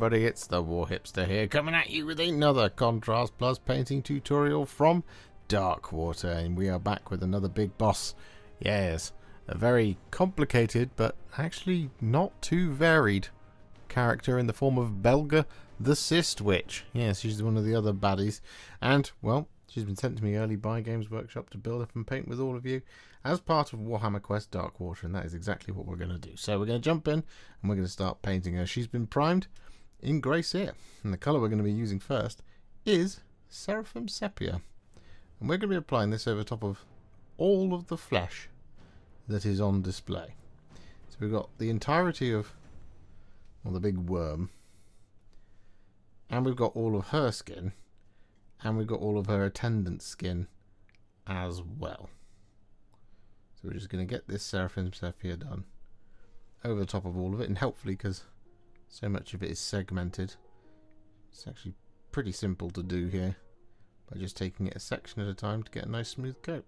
everybody, it's the Warhipster here, coming at you with another Contrast Plus painting tutorial from Darkwater, and we are back with another big boss. Yes, a very complicated, but actually not too varied character in the form of Belga the Cystwitch. Yes, she's one of the other baddies, and, well, she's been sent to me early by Games Workshop to build up and paint with all of you as part of Warhammer Quest Darkwater, and that is exactly what we're going to do. So we're going to jump in and we're going to start painting her. She's been primed in Grey Seer, and the colour we're going to be using first is Seraphim Sepia. And we're going to be applying this over top of all of the flesh that is on display. So we've got the entirety of, well, the big worm, and we've got all of her skin, and we've got all of her attendant skin as well. So we're just going to get this Seraphim Sepia done over the top of all of it, and helpfully, because so much of it is segmented, it's actually pretty simple to do here by just taking it a section at a time to get a nice smooth coat.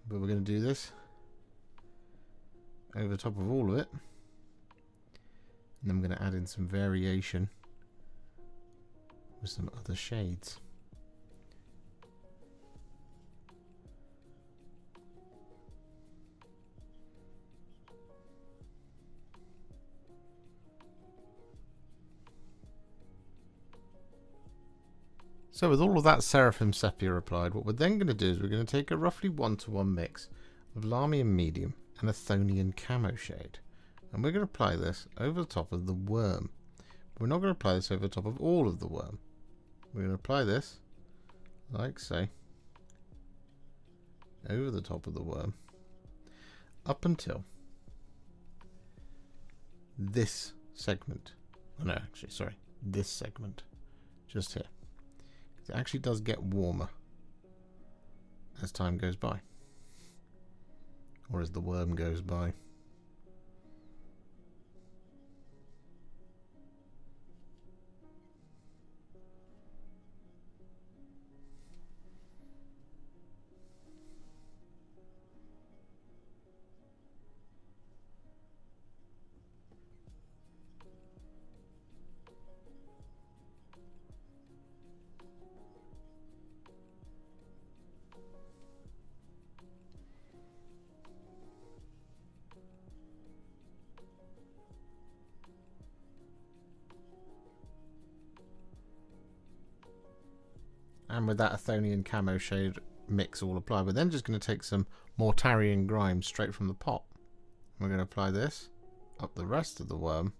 But we're going to do this over the top of all of it, and then I'm going to add in some variation with some other shades. So with all of that Seraphim Sepia applied, what we're then going to do is we're going to take a roughly 1-to-1 mix of Lahmian Medium and Athonian Camoshade, and we're going to apply this over the top of the worm. We're not going to apply this over the top of all of the worm. We're going to apply this, like so, over the top of the worm, up until this segment. Oh no, actually, sorry, this segment, just here. It actually does get warmer as time goes by, or as the worm goes by. And with that Athonian Camoshade mix all applied, we're then just going to take some Mortarion Grime straight from the pot. We're going to apply this up the rest of the worm,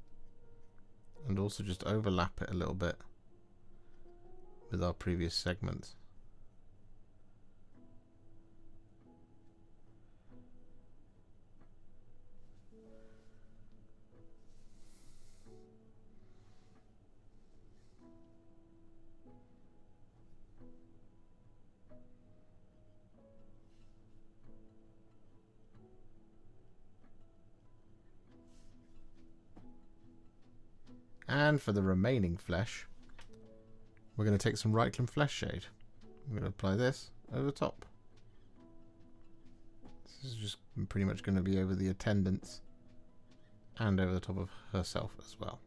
and also just overlap it a little bit with our previous segments. And for the remaining flesh, we're going to take some Reikland Fleshshade. I'm going to apply this over the top. This is just pretty much going to be over the attendants and over the top of herself as well.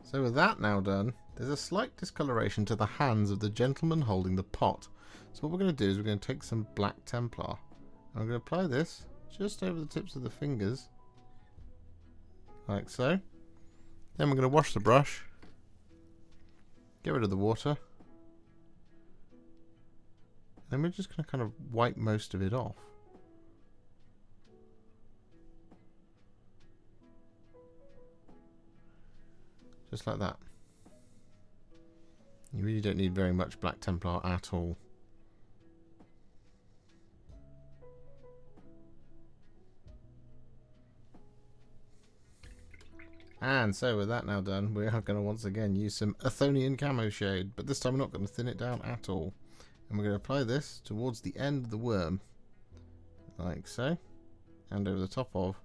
So with that now done, there's a slight discoloration to the hands of the gentleman holding the pot. So what we're going to do is we're going to take some black Templar, and I'm going to apply this just over the tips of the fingers, like so. Then we're going to wash the brush, get rid of the water, and then we're just going to kind of wipe most of it off. Just like that. You really don't need very much black Templar at all. And so with that now done, we are going to once again use some Athonian Camoshade, but this time we're not going to thin it down at all. And we're going to apply this towards the end of the worm, like so, and over the top of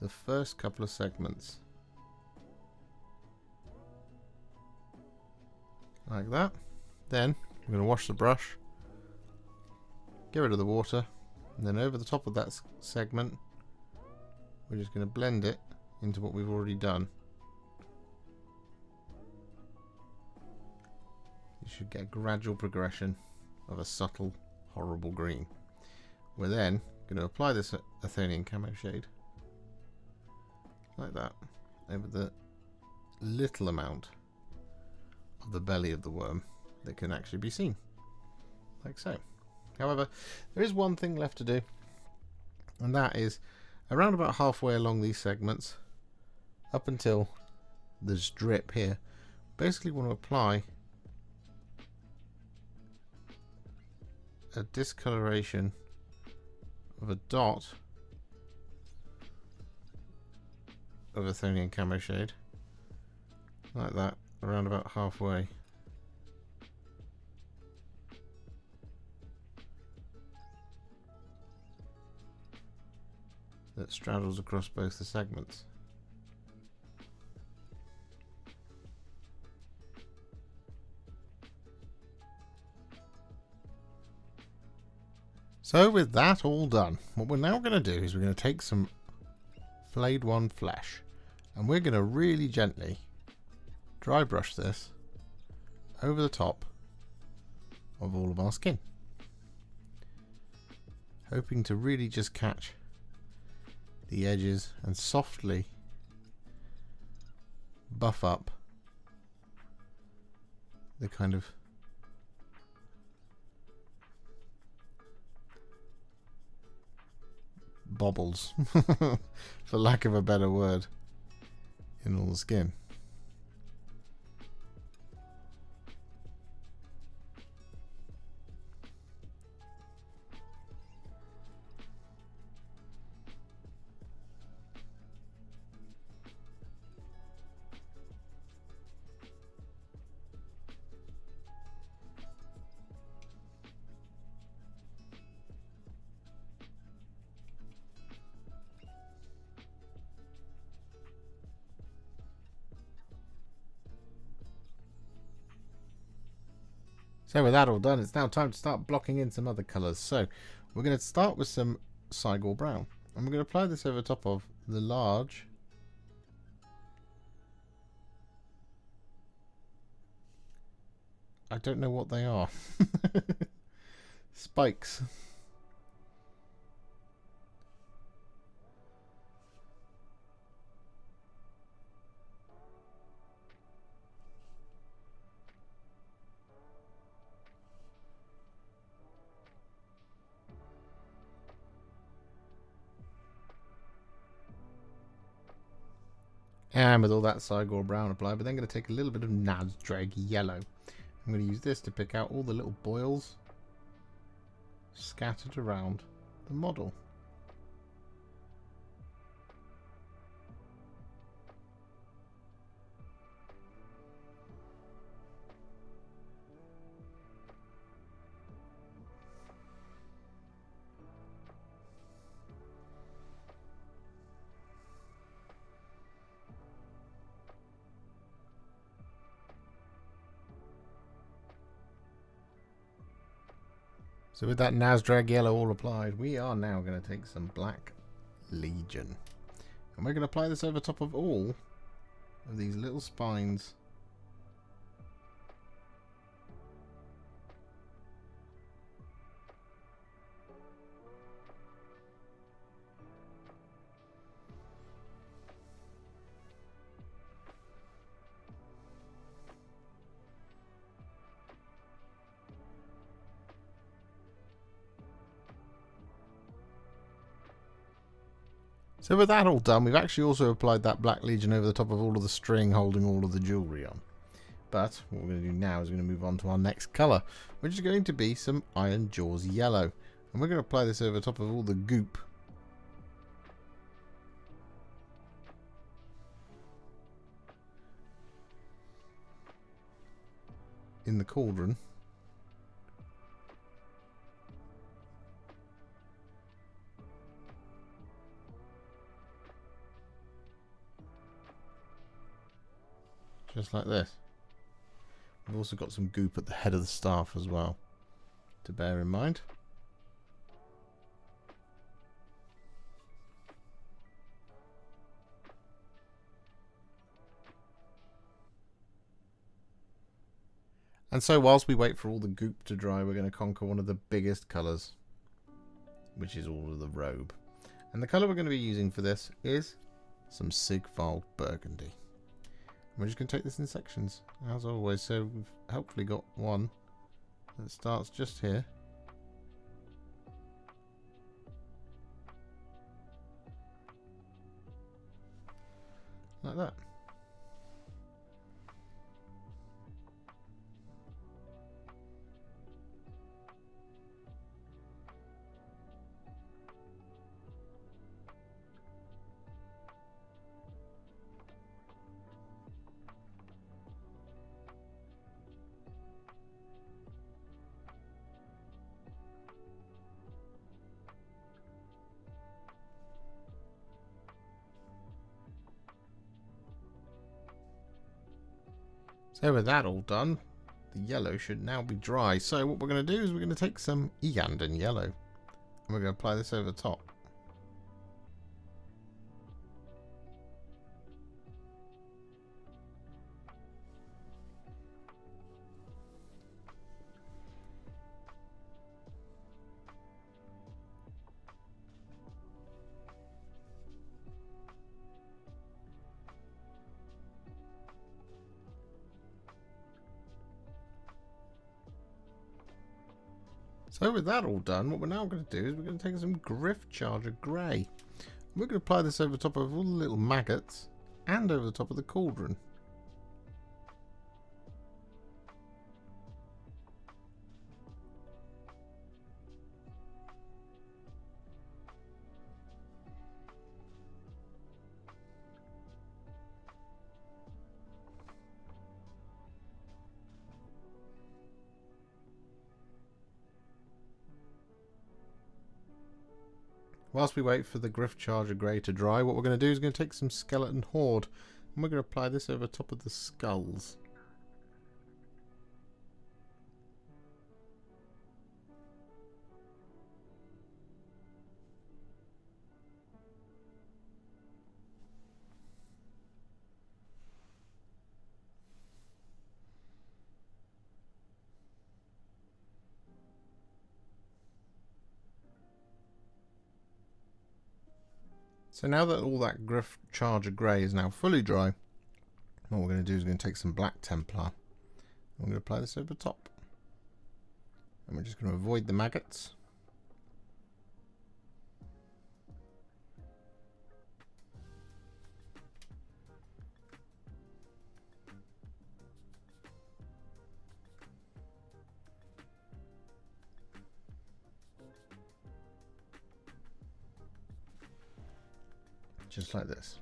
the first couple of segments. Like that. Then I'm going to wash the brush, get rid of the water, and then over the top of that segment we're just going to blend it into what we've already done. You should get a gradual progression of a subtle, horrible green. We're then going to apply this Athonian Camoshade like that over the little amount of the belly of the worm that can actually be seen, like so. However, there is one thing left to do, and that is around about halfway along these segments up until this drip here. Basically want to apply a discoloration of a dot of Athonian Camoshade like that around about halfway. That straddles across both the segments. So with that all done, what we're now going to do is we're going to take some Flayed One Flesh, and we're going to really gently dry brush this over the top of all of our skin, hoping to really just catch the edges and softly buff up the kind of bobbles, for lack of a better word, in all the skin. So with that all done, it's now time to start blocking in some other colours. So we're going to start with some Cygor Brown, and we're going to apply this over top of the large I don't know what they are. Spikes. And with all that Cygor Brown applied, we're then going to take a little bit of Nazdreg Yellow. I'm going to use this to pick out all the little boils scattered around the model. So with that Nazdreg Yellow all applied, we are now going to take some Black Legion. And we're going to apply this over top of all of these little spines . So with that all done, we've actually also applied that Black Legion over the top of all of the string holding all of the jewellery on. But what we're going to do now is we're going to move on to our next colour, which is going to be some Ironjawz Yellow. And we're going to apply this over top of all the goop in the cauldron. Just like this. We've also got some goop at the head of the staff as well, to bear in mind. And so whilst we wait for all the goop to dry, we're going to conquer one of the biggest colours, which is all of the robe. And the colour we're going to be using for this is some Sigvald Burgundy. We're just going to take this in sections, as always. So we've hopefully got one that starts just here. Like that. So with that all done, the yellow should now be dry. So what we're going to do is we're going to take some Iyanden Yellow and we're going to apply this over the top. So with that all done, what we're now going to do is we're going to take some Gryph-Charger Grey. We're going to apply this over the top of all the little maggots and over the top of the cauldron. Whilst we wait for the Gryph-Charger Grey to dry, what we're going to do is going to take some Skeleton Horde and we're going to apply this over top of the skulls. So now that all that Gryph-Charger Grey is now fully dry, what we're going to do is we're going to take some Black Templar. We're going to apply this over the top. And we're just going to avoid the maggots. Just like this.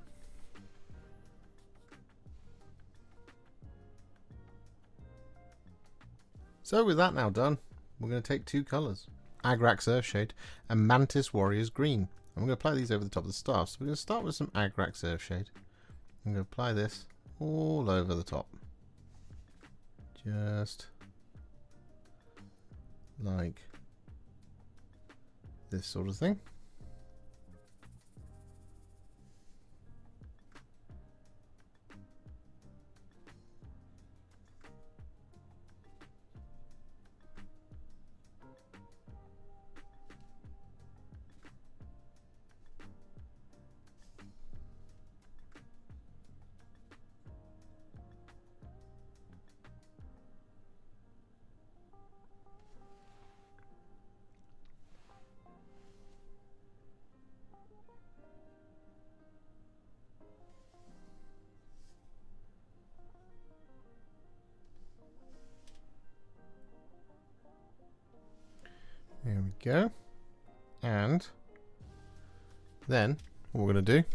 So with that now done, we're going to take two colours, Agrax Earthshade and Mantis Warriors Green. And we're going to apply these over the top of the staff. So we're going to start with some Agrax Earthshade. I'm going to apply this all over the top. Just like this sort of thing. There we go. And then what we're going to do,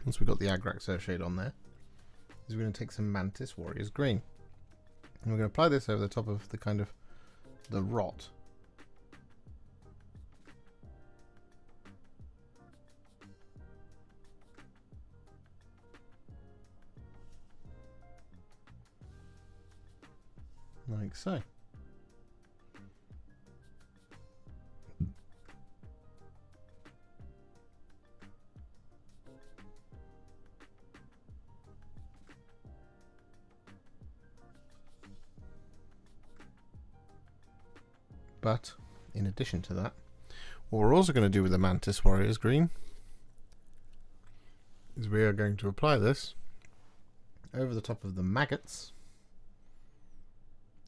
once we've got the Agrax Earthshade on there, is we're going to take some Mantis Warriors Green. And we're going to apply this over the top of the kind of the rot. Like so. But in addition to that, what we're also going to do with the Mantis Warriors Green is we are going to apply this over the top of the maggots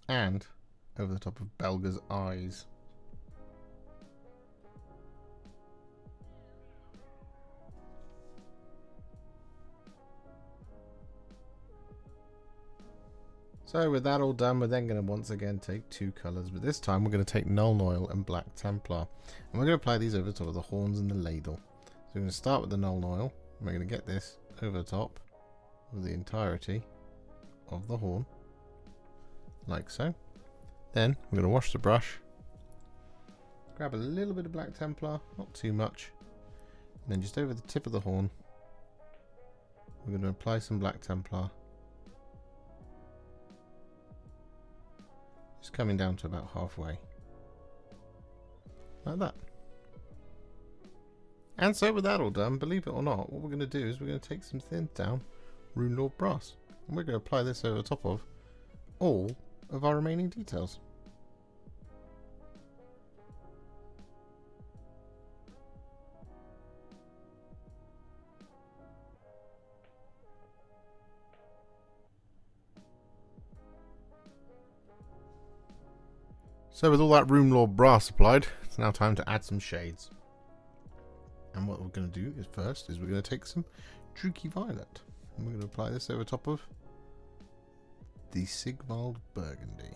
and over the top of Belga's eyes. So with that all done, we're then going to once again take two colours, but this time we're going to take Nuln Oil and Black Templar. And we're going to apply these over the top of the horns and the ladle. So we're going to start with the Nuln Oil, and we're going to get this over the top of the entirety of the horn, like so. Then we're going to wash the brush, grab a little bit of Black Templar, not too much, and then just over the tip of the horn, we're going to apply some Black Templar. Just coming down to about halfway. Like that. And so with that all done, believe it or not, what we're going to do is we're going to take some thinned down Rune Lord Brass. And we're going to apply this over the top of all of our remaining details. So with all that Rune Lord Brass applied, it's now time to add some shades. And what we're going to do is first is we're going to take some Druchii Violet. And we're going to apply this over top of the Sigvald Burgundy.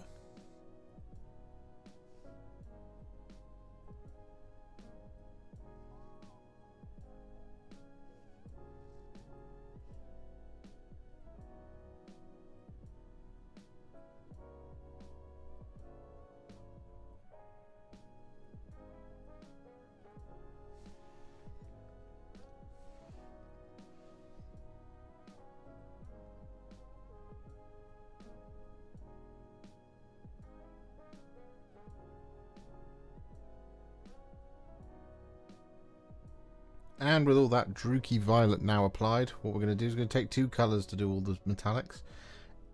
And with all that Druchii Violet now applied, what we're going to do is we're going to take two colours to do all the metallics.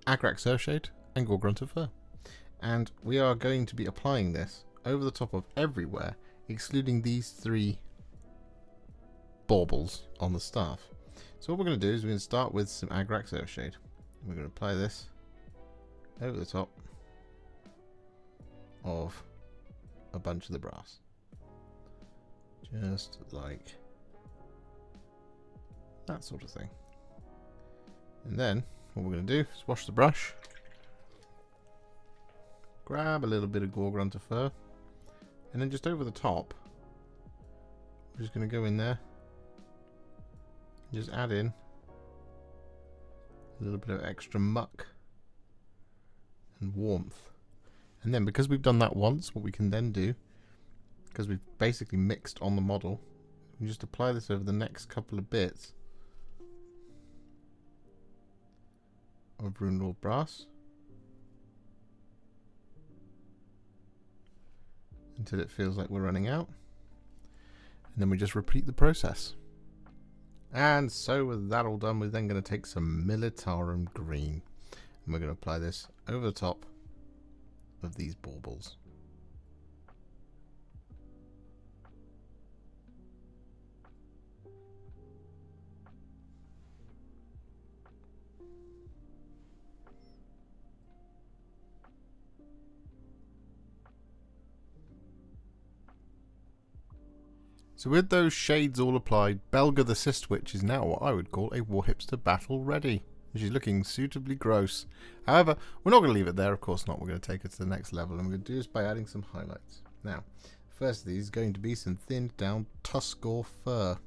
Agrax Earthshade and Gore-Grunta Fur. And we are going to be applying this over the top of everywhere, excluding these three baubles on the staff. So what we're going to do is we're going to start with some Agrax Earthshade. We're going to apply this over the top of a bunch of the brass. Just like that sort of thing. And then what we're going to do is wash the brush, grab a little bit of Gore-Grunta Fur, and then just over the top we're just going to go in there and just add in a little bit of extra muck and warmth. And then because we've done that once, what we can then do, because we've basically mixed on the model, we just apply this over the next couple of bits of Rune Lord Brass until it feels like we're running out, and then we just repeat the process. And so with that all done, we're then going to take some Militarum Green and we're going to apply this over the top of these baubles. So with those shades all applied, Belga the Cystwitch is now what I would call a Warhipster battle ready. She's looking suitably gross. However, we're not going to leave it there, of course not. We're going to take her to the next level, and we're going to do this by adding some highlights. Now, first of these is going to be some thinned down Cygor fur.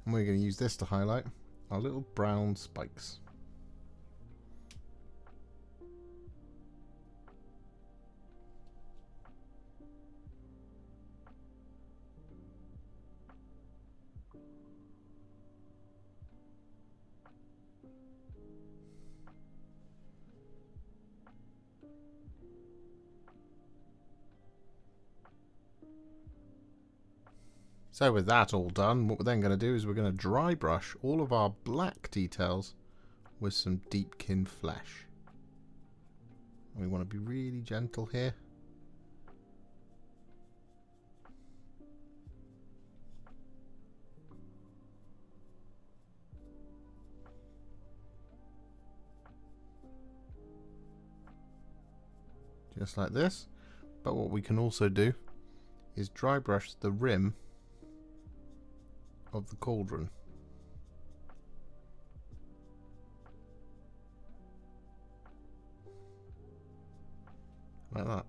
And we're going to use this to highlight our little brown spikes. So with that all done, what we're then going to do is we're going to dry brush all of our black details with some Deepkin Flesh. We want to be really gentle here. Just like this. But what we can also do is dry brush the rim of the cauldron. Like that.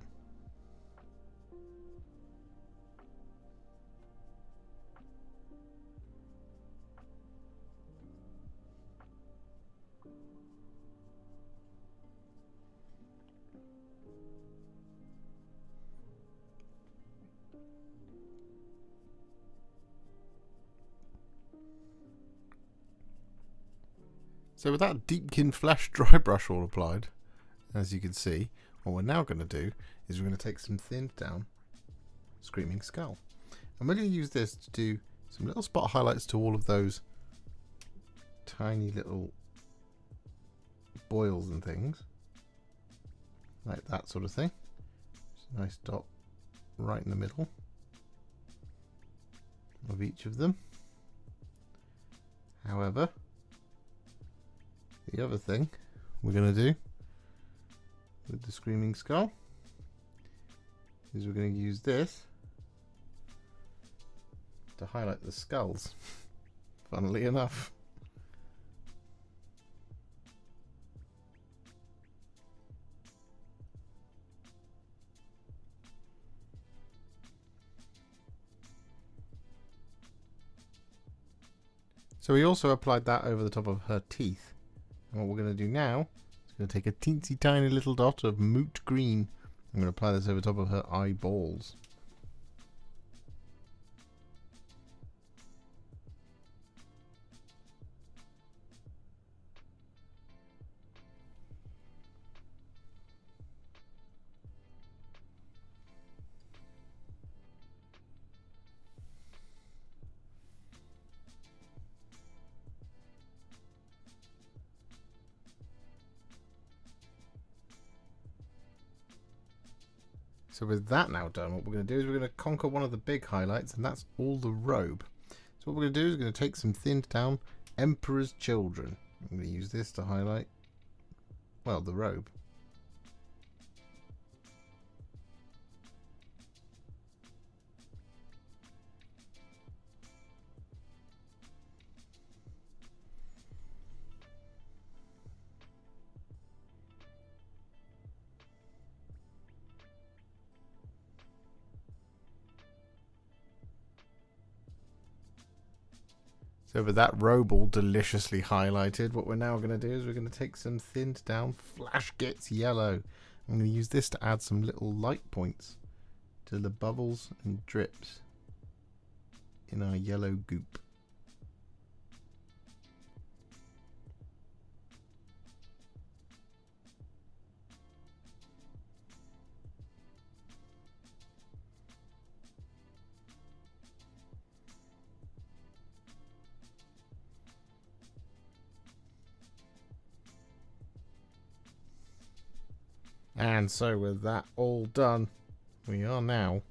So with that Deepkin Flesh dry brush all applied, as you can see, what we're now going to do is we're going to take some thinned down Screaming Skull. And we're going to use this to do some little spot highlights to all of those tiny little boils and things. Like that sort of thing. Just a nice dot right in the middle of each of them. However, the other thing we're going to do with the Screaming Skull is we're going to use this to highlight the skulls, funnily enough. So we also applied that over the top of her teeth. And what we're going to do now is going to take a teensy tiny little dot of moot green. I'm going to apply this over top of her eyeballs. So with that now done, what we're going to do is we're going to conquer one of the big highlights, and that's all the robe. So what we're going to do is we're going to take some thinned down Emperor's Children. I'm going to use this to highlight, well, the robe. So with that robe all deliciously highlighted, what we're now going to do is we're going to take some thinned down Fleshgits Yellow. I'm going to use this to add some little light points to the bubbles and drips in our yellow goop. And so with that all done, we are now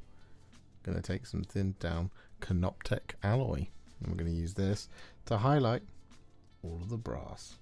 going to take some thinned down Canoptek Alloy. And we're going to use this to highlight all of the brass.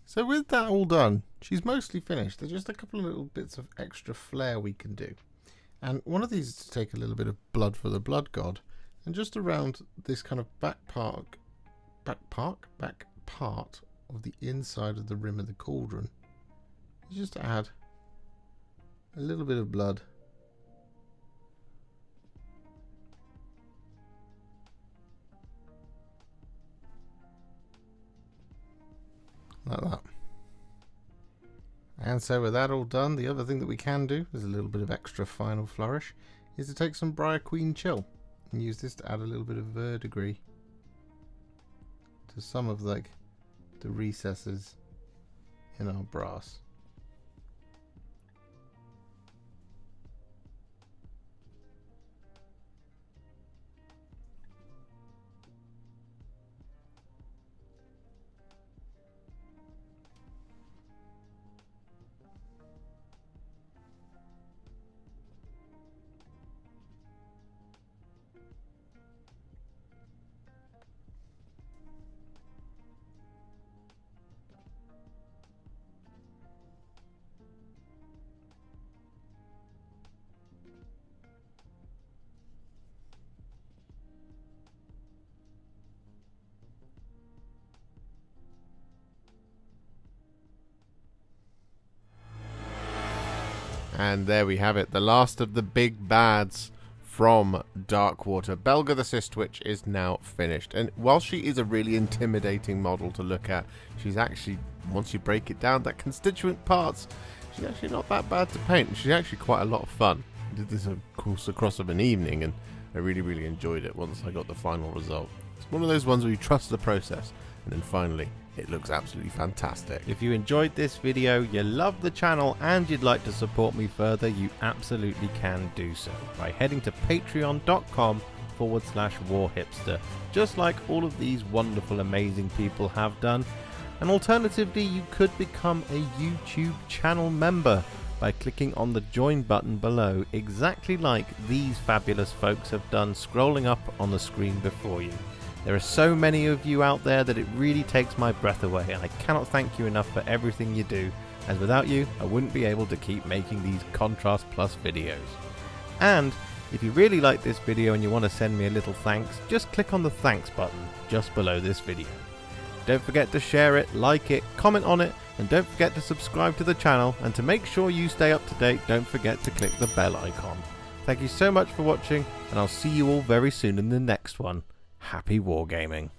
So with that all done, she's mostly finished. There's just a couple of little bits of extra flair we can do. And one of these is to take a little bit of blood for the blood god. And just around this kind of back part of the inside of the rim of the cauldron, just to add a little bit of blood. Like that. And so with that all done, the other thing that we can do, there's a little bit of extra final flourish, is to take some Briar Queen Chill and use this to add a little bit of verdigris to some of like the recesses in our brass. And there we have it, the last of the big bads from Darkwater. Belga the Cystwitch is now finished. And while she is a really intimidating model to look at, she's actually, once you break it down, that constituent parts, she's actually not that bad to paint. She's actually quite a lot of fun. I did this, of course, across of an evening, and I really enjoyed it once I got the final result. It's one of those ones where you trust the process, and then finally, it looks absolutely fantastic. If you enjoyed this video, you love the channel, and you'd like to support me further, you absolutely can do so by heading to patreon.com/Warhipster, just like all of these wonderful, amazing people have done. And alternatively, you could become a YouTube channel member by clicking on the join button below, exactly like these fabulous folks have done, scrolling up on the screen before you. There are so many of you out there that it really takes my breath away, and I cannot thank you enough for everything you do, as without you I wouldn't be able to keep making these Contrast Plus videos. And if you really like this video and you want to send me a little thanks, just click on the thanks button just below this video. Don't forget to share it, like it, comment on it, and don't forget to subscribe to the channel, and to make sure you stay up to date, don't forget to click the bell icon. Thank you so much for watching, and I'll see you all very soon in the next one. Happy wargaming.